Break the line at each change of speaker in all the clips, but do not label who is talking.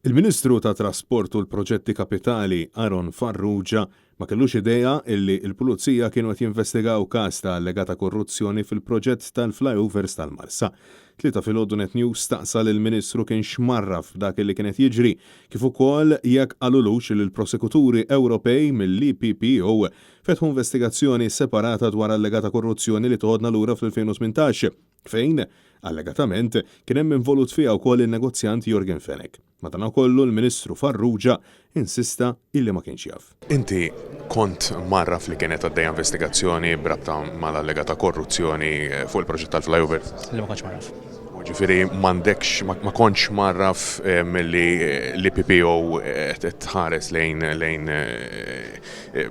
Il-Ministru ta' Trasport u l-Proġetti Kapitali Aron Farrugia ma kellux idea illi l-Pulizija kienu qed jinvestigaw każ ta' allegata korruzzjoni fil-proġett tal-flyovers tal-Marsa. Tlieta filgħodu Net News staqsa lill-Ministru kien x'marraf f'dak li kienet jiġri, kif ukoll jekk qalulux li l-prosekuturi Ewropej mill-EPPO fetħu investigazzjoni separata dwar allegata korruzzjoni li toħodna lura fl-2018, fejn allegatament kien hemm involut fiha wkoll in-negozjant Jorgen Fenech. Madankollu l-Ministru Farrugia insista illi ma kienx jaf.
Inti kont marraf li kienet għaddejja investigazzjoni brabta mal-allegata korruzzjoni fuq il-proġett tal-flyover?
Li ma kontx marraf.
Ġifieri m'għandekx ma kontx marraf milli l-IPPO tħares lejn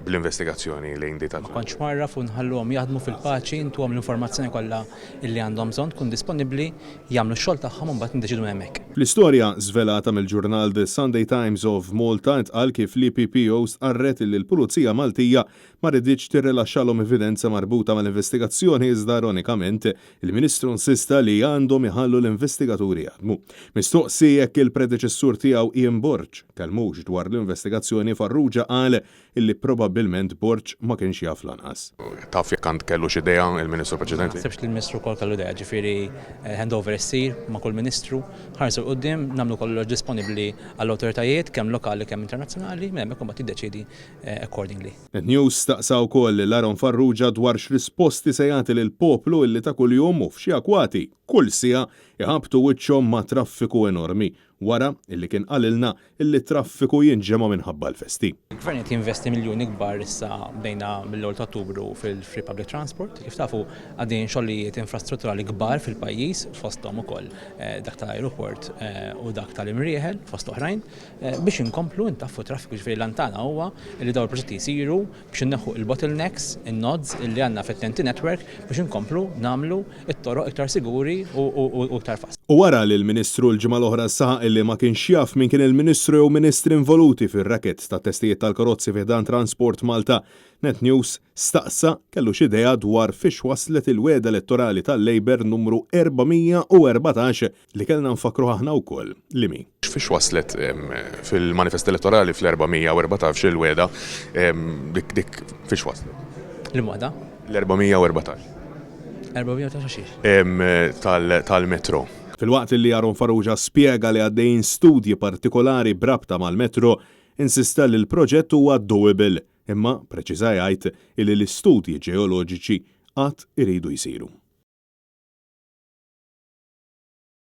bl-investigazzjoni lejn dita.
Ma kontx marraf u nħalluhom jaħdmu fil-paċi, intuhom l-informazzjoni kollha illi għandhom bżonn tkun disponibbli jagħmlu x-xogħol tagħhom u mbagħad nindeċidu hemmhekk.
Fl-istorja żvelata mill-ġurnal The Sunday Times of Malta ntqal kif l-IPPO stqarret li l-Pulizija Maltija ma rriditx tirrilaxxalhom evidenza marbuta mal-investigazzjoni iżda ironikament il-Ministru insista li għandhom iħallu l-investigaturi jaħdmu. Mistoqsi jekk il-predeċessur tiegħu Ian Borg kellmux dwar l-investigazzjoni Farrugia qal illi probabbilment Borg ma kienx jaf lanqas.
Taf jekk għand kellux idea il-Ministru preċedenti?
Ma sebx li l-Ministru wkoll kellu idea, ġifieri handover issir ma' kull Ministru ħarsu qudiem nagħmlu kollox disponibbli għall-awtoritajiet kemm lokali kemm internazzjonali minn hemmhekk imbagħad tiddeċiedi accordingly.
Net News staqsa wkoll lil Aron Farrugia dwar x'risposti se jagħti lill-poplu illi ta' kuljum u f'xi akwati kull siegħa iħabtu wiċċhom ma' traffiku enormi wara illi kien qalilna illi traffiku jinġema minħabba l-festi.
Il-Gvern qed jinvesti miljuni kbar issa bdejna mill-ewwel ta' Ottubru fil-Free Public Transport. Kif tafu għaddejjin xogħlijiet infrastrutturali kbar fil-pajjiż fosthom ukoll dak tal-ajruport u dak tal-imrieħel fost oħrajn biex inkomplu ntaffu traffiku ġifieri lantana huwa li dawn il-proġetti jsiru biex inneħħu il-bottlenecks, in-nodes illi għandna fit-TEN-T network biex inkomplu nagħmlu it-toroq iktar siguri u iktar fast.
U wara li l-Ministru l-ġimgħa l-oħra saħaq illi ma kienx jaf min kien il-Ministru jew Ministri involuti fir-racket ta' testijiet tal-karozzi fi dan Transport Malta, Net News staqsa kellux idea dwar fiex waslet il-weda elettorali tal-Labor numru 414 li kellna nfakru aħna wkoll li min.
Fiex waslet fil-manifest elettorali fl-414 il-weda dik fiex waslet?
Il-moda?
L-414.
414
tal-metro. Fil-waqt li Aron Farrugia spjega li għaddejjin studji partikolari brabta mal-metro, insista li l-proġett huwa doable, imma preċiża jgħid li l-istudji ġeoloġiċi qatt iridu jsiru.